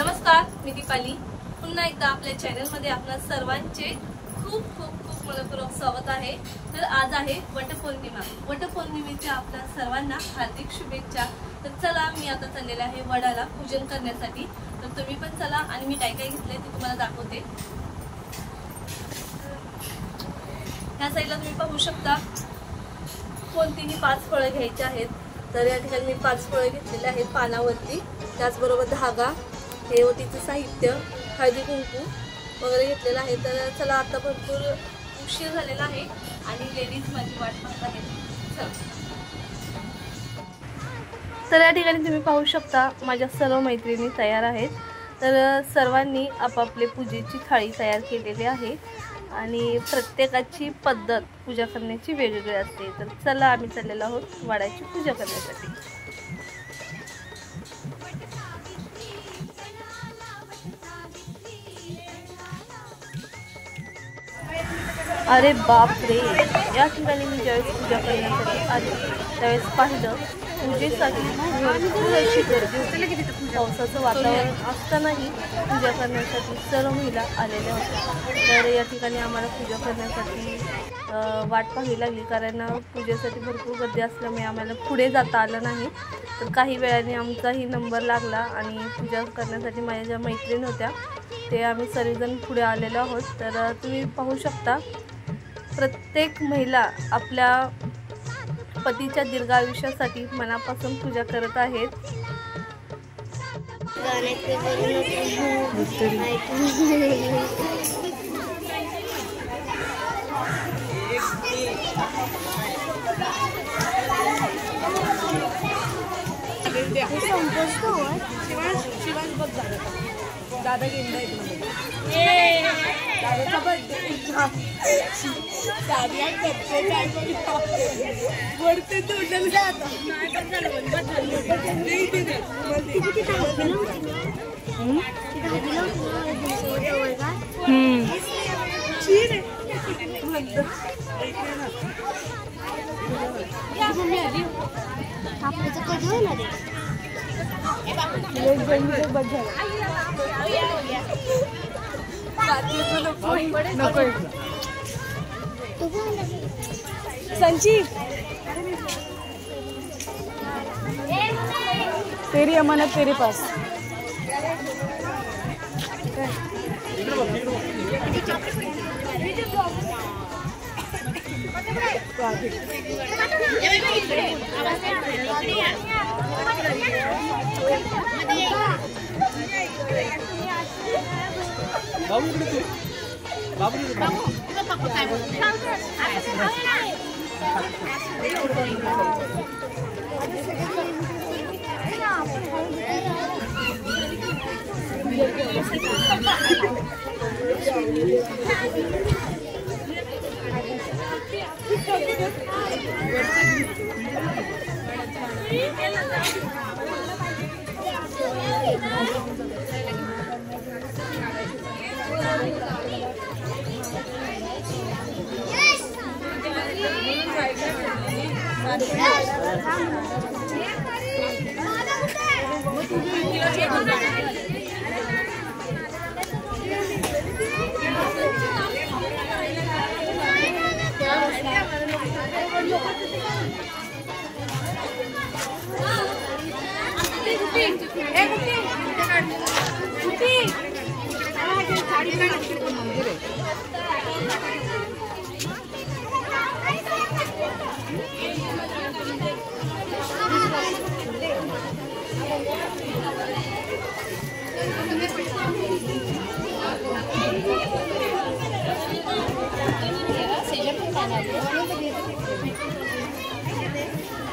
नमस्कार, मी दीपाली. पुन्हा एकदा आपल्या चॅनलमध्ये आपल्या सर्वांचे खूप खूप खूप मनपूर्वक स्वागत आहे. तर आज आहे वटपौर्णिमा. वटपौर्णिमेच्या आपल्या सर्वांना हार्दिक शुभेच्छा. तर चला, मी आता चाललेले आहे वडाला पूजन करण्यासाठी. तर तुम्ही पण चला आणि मी काय काय घेतले ते तुम्हाला दाखवते. ह्या साईडला तुम्ही पाहू शकता कोणतीही 5 फळं घ्यायची आहेत. तर या ठिकाणी मी 5 फळं घेतलेले आहेत पानावरती. त्याचबरोबर धागा, हे ओटीचं साहित्य, हळदी कुंकू वगैरे घेतलेलं आहे. तर चला, आता भरपूर उशीर झालेला आहे आणि लेडीज माझी वाट पाहत आहेत. चला. तर या ठिकाणी तुम्ही पाहू शकता माझ्या सर्व मैत्रिणी तयार आहेत. तर सर्वांनी आपापले पूजेची थाळी तयार केलेली आहे आणि प्रत्येकाची पद्धत पूजा करण्याची वेगवेगळी असते. तर चला, आम्ही चाललेलो आहोत वडाची पूजा करण्यासाठी. अरे बाप रे, या ठिकाणी मी ज्यावेळेस पूजा करण्यासाठी आले त्यावेळेस पाहिलं पूजेसाठी भरपूर अशी गर्दी होती. पावसाचं वातावरण असतानाही पूजा करण्यासाठी सर्व महिला आलेल्या होत्या. तर या ठिकाणी आम्हाला पूजा करण्यासाठी वाट पाहावी लागली, कारण पूजेसाठी भरपूर गर्दी असल्यामुळे आम्हाला पुढे जाता आलं नाही. तर काही वेळाने आमचाही नंबर लागला आणि पूजा करण्यासाठी माझ्या ज्या मैत्रिणी होत्या ते आम्ही सर्वजण पुढे आलेलो आहोत. तर तुम्ही पाहू शकता प्रत्येक महिला आपल्या पतीच्या दीर्घायुष्यासाठी मनापासून पूजा करत आहेत. दादा गेंदा दादाचा बर्थडे तोंडाला जात कधी होणार संची तेरी अमानत तेरे पास.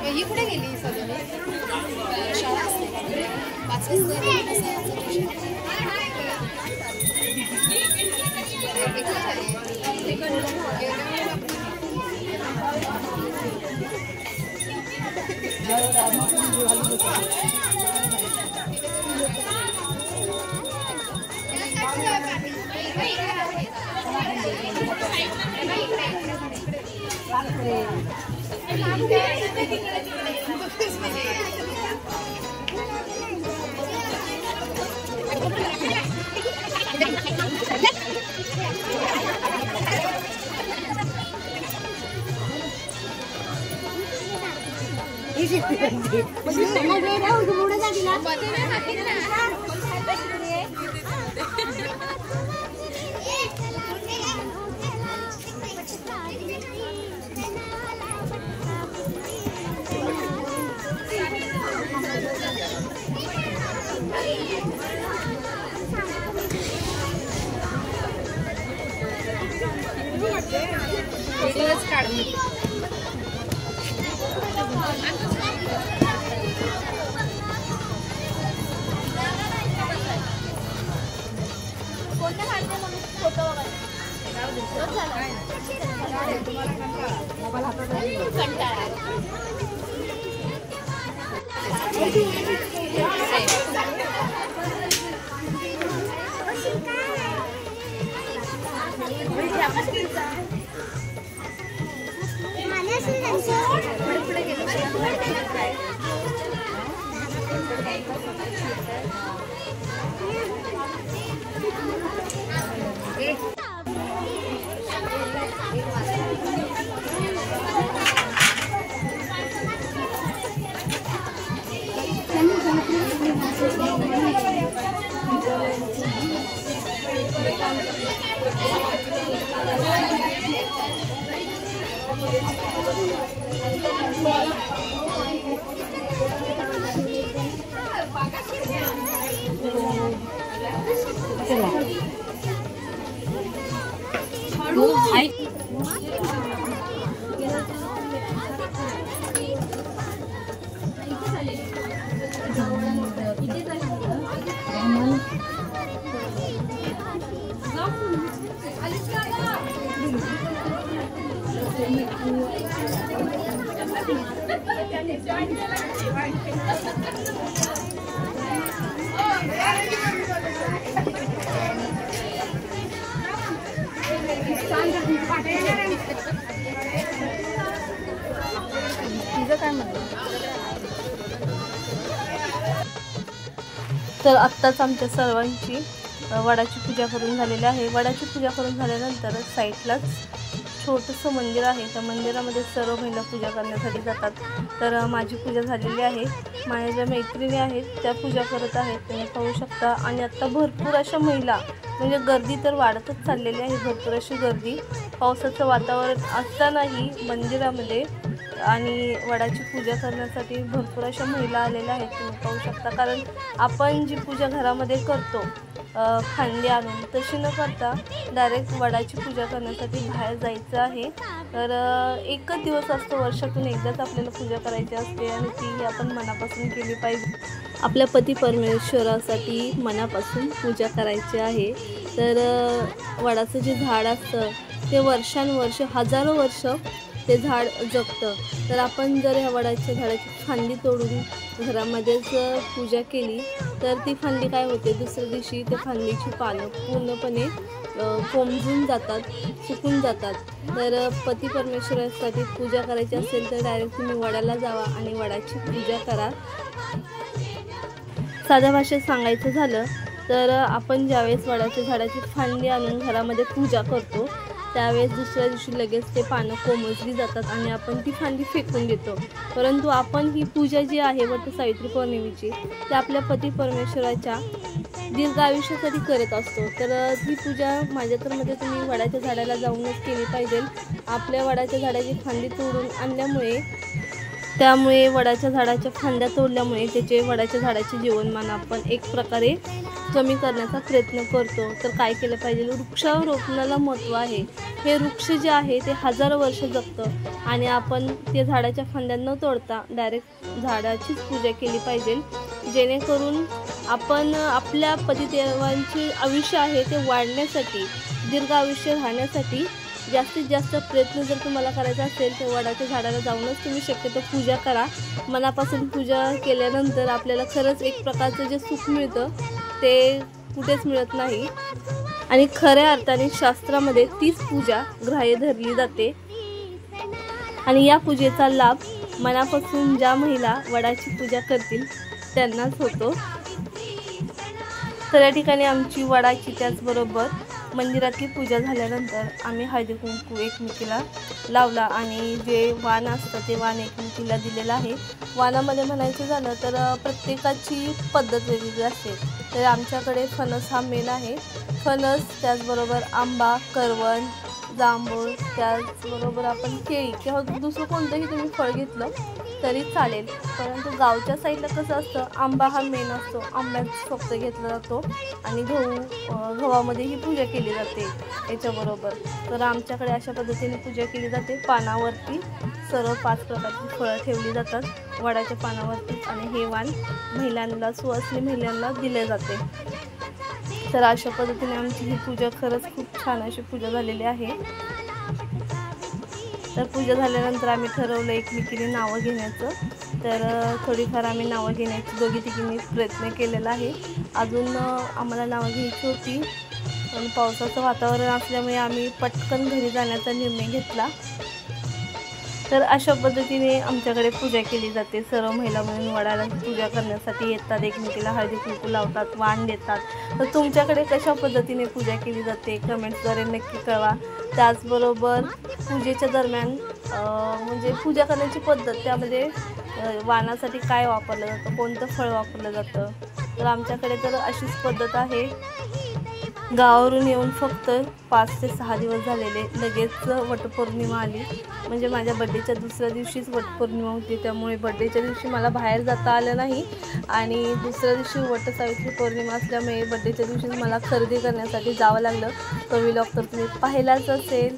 ही कुठे गेली सगळी शाळा असते 5 तर आत्ताच आमच्या सर्वांची वडाची पूजा करून झालेली आहे। वडाची पूजा करून झाल्यानंतर साईडलाच छोटंसं मंदिर आहे, त्या मंदिरामध्ये सर्व महिला पूजा करण्यासाठी जातात। तर माझी पूजा झालेली आहे, माझ्या ज्या मैत्रिणी आहेत त्या पूजा करत आहेत, तुम्ही पाहू शकता। आणि आत्ता भरपूर अशा महिला, म्हणजे गर्दी तर वाढतच चाललेली आहे, भरपूर अशी गर्दी। पावसाचं वातावरण असतानाही मंदिरामध्ये आणि वडाची पूजा करण्यासाठी भरपूर अशा महिला आलेल्या आहेत, तुम्ही पाहू शकता। कारण आपण जी पूजा घरामध्ये करतो फांदी आणून, तशी न करता डायरेक्ट वडाची पूजा करण्यासाठी बाहेर जायचं आहे। तर एकच दिवस असतो, वर्षातून एकदाच आपल्याला पूजा करायची असते आणि ती आपण मनापासून केली पाहिजे। आपल्या पती परमेश्वरासाठी मनापासून पूजा करायची आहे। तर वडाचं जे झाड असतं ते वर्षानुवर्ष, हजारो वर्ष ते झाड जगतं। तर आपण जर ह्या वडाच्या झाडाची फांदी तोडून घरामध्येच पूजा केली तर ती फांदी काय होते, दुसऱ्या दिवशी त्या फांदीची पानं पूर्णपणे कोमेजून जातात, सुकून जातात। तर पती परमेश्वरासाठी पूजा करायची असेल तर डायरेक्ट तुम्ही वडाला जावा आणि वडाची पूजा करा। साध्या भाषेत सांगायचं झालं तर आपण ज्यावेळेस वडाच्या झाडाची फांदी आणून घरामध्ये पूजा करतो त्यावेळेस दुसऱ्या दिवशी लगेच ते पानं कोमेजली जातात आणि आपण ती फांदी फेकून देतो। परंतु आपण ही पूजा जी आहे वट सावित्री पौर्णिमेची, ती आपल्या पती परमेश्वराच्या दीर्घ आयुष्यासाठी करत असतो। तर ही पूजा माझ्या तर मध्ये तुम्ही वडाच्या झाडाला जाऊनच केली पाहिजे। आपल्या वडाच्या झाडाची फांदी तोडून आणल्यामुळे, त्यामुळे वडाच्या झाडाच्या फांद्या तोडल्यामुळे त्याचे वडाच्या झाडाचे जीवनमान आपण एक प्रकारे कमी करण्याचा प्रयत्न करतो। तर काय केलं पाहिजे, वृक्षारोपणाला महत्त्व आहे। हे वृक्ष जे आहे ते हजारो वर्ष जगतं आणि आपण ते झाडाच्या फांद्या न तोडता डायरेक्ट झाडाचीच पूजा केली पाहिजे, जेणेकरून आपण आपल्या पतिदेवांचे आयुष्य आहे ते वाढण्यासाठी, दीर्घ आयुष्य राहण्यासाठी जास्तीत जास्त प्रयत्न जर तुम्हाला करायचा असेल तर वडाच्या झाडाला जाऊनच तुम्ही शक्यतो पूजा करा। मनापासून पूजा केल्यानंतर आपल्याला खरंच एक प्रकारचं जे सुख मिळतं ते कुठेच मिळत नाही आणि खऱ्या अर्थाने शास्त्रामध्ये तीच पूजा ग्राह्य धरली जाते आणि या पूजेचा लाभ मनापासून ज्या महिला वडाची पूजा करतील त्यांनाच होतो। तर या ठिकाणी आमची वडाची त्याचबरोबर मंदिरातली पूजा झाल्यानंतर आम्ही हळदी कुंकू एकमेकीला लावला आणि जे वाण असतं ते वाण एकमेकीला दिलेलं आहे. वाणामध्ये म्हणायचं झालं तर प्रत्येकाची पद्धत वेगवेगळी असते. तर आमच्याकडे फणस हा मेन आहे. फणस त्याचबरोबर आंबा, करवंद, जांभूळ, त्याचबरोबर आपण केळी किंवा दुसरं कोणतंही तुम्ही फळ घेतलं तरी चालेल. परंतु गावच्या साईडला कसं असतं, आंबा हा मेन असतो, आंब्याच फक्त घेतला जातो आणि गव्हामध्ये ही पूजा केली जाते याच्याबरोबर. तर आमच्याकडे अशा पद्धतीने पूजा केली जाते. पानावरती सर्व 5 प्रकारची फळं ठेवली जातात वडाच्या पानावरती आणि हे वाण महिलांना, सुवासिनी महिलांना दिले जाते. तर अशा पद्धतीने आमची ही पूजा खरंच खूप छान अशी पूजा झालेली आहे. तर पूजा झाल्यानंतर आम्ही ठरवलं एकमेकीने नावं घेण्याचं. तर थोडीफार आम्ही नावं घेण्याची दोघी तिघींनी प्रयत्न केलेला आहे. अजून आम्हाला नावं घ्यायची होती पण पावसाचं वातावरण असल्यामुळे आम्ही पटकन घरी जाण्याचा निर्णय घेतला. तर अशा पद्धतीने आमच्याकडे पूजा केली जाते. सर्व महिला मिळून वडाला पूजा करण्यासाठी येतात, एकमेकीला हळदी कुंकू लावतात, वाण देतात. तर तुमच्याकडे कशा पद्धतीने पूजा केली जाते कमेंट्सद्वारे नक्की कळवा. त्याचबरोबर पूजेच्या दरम्यान म्हणजे पूजा करण्याची पद्धत, त्यामध्ये वाणासाठी काय वापरलं जातं, कोणतं फळ वापरलं जातं. तर आमच्याकडे तर अशीच पद्धत आहे. गावावरून येऊन फक्त 5 ते 6 दिवस झालेले, लगेच वटपौर्णिमा आली. म्हणजे माझ्या बड्डेच्या दुसऱ्या दिवशीच वटपौर्णिमा होती, त्यामुळे बड्डेच्या दिवशी मला बाहेर जाता आलं नाही आणि दुसऱ्या दिवशी वटसावित्री पौर्णिमा असल्यामुळे बड्डेच्या दिवशीच मला खरेदी करण्यासाठी जावं लागलं. तो व्लॉग तर तुम्ही पाहिलाच असेल.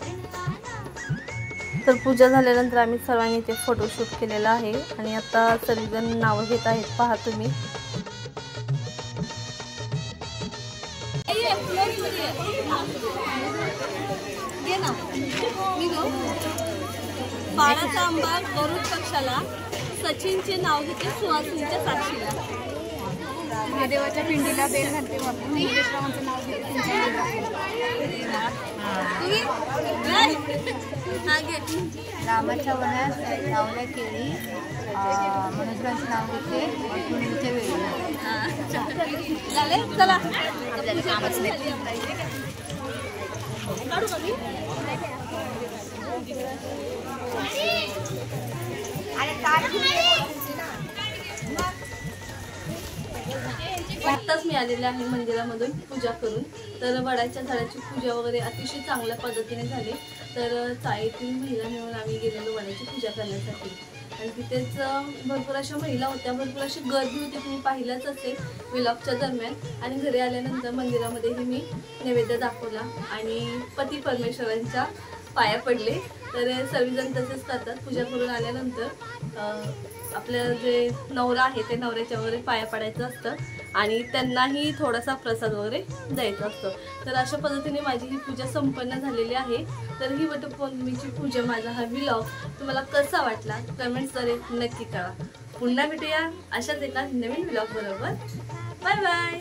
तर पूजा झाल्यानंतर आम्ही सर्वांनी इथे फोटोशूट केलेला आहे आणि आता सर्वजण नावं घेत आहेत, पहा तुम्ही. बाळाचा आंबा गरुड पक्षाला, सचिनचे नाव घेते सुहासिनीच्या साक्षीला. महादेवाच्या पिंडीला बेल घालते वापरून मुकेशरावांचं नाव घेते रामाच्या वनात लावल्या केळी, मनुष्यांचं नाव घेते मुलीच्या वेळी. चला कामच नाही. आत्ताच मी आलेले आहे मंदिरामधून पूजा करून. तर वडाच्या झाडाची पूजा वगैरे अतिशय चांगल्या पद्धतीने झाली. तर चाळीतील महिला मिळून आम्ही गेलेलो वडाची पूजा करण्यासाठी आणि तिथेच भरपूर अशा महिला होत्या, भरपूर अशी गर्दी होती, तुम्ही पाहिलंच असेल व्लॉगच्या दरम्यान. आणि घरी आल्यानंतर मंदिरामध्येही मी नैवेद्य दाखवला आणि पती परमेश्वरांच्या पाया पडले. तर सर्वजण तसेच करतात. पूजा करून आल्यानंतर आपलं जे नवरा आहे ते नवऱ्याच्या वगैरे पाया पडायचं असतं आणि त्यांनाही थोडासा प्रसाद वगैरे द्यायचा असतो. तर अशा पद्धतीने माझी ही पूजा संपन्न झालेली आहे. तर ही वटपौर्णिमेची पूजा, माझा हा व्लॉग तुम्हाला कसा वाटला कमेंट्सद्वारे नक्की कळवा. पुन्हा भेटूया अशाच एका नवीन व्लॉग बरोबर. Bye bye.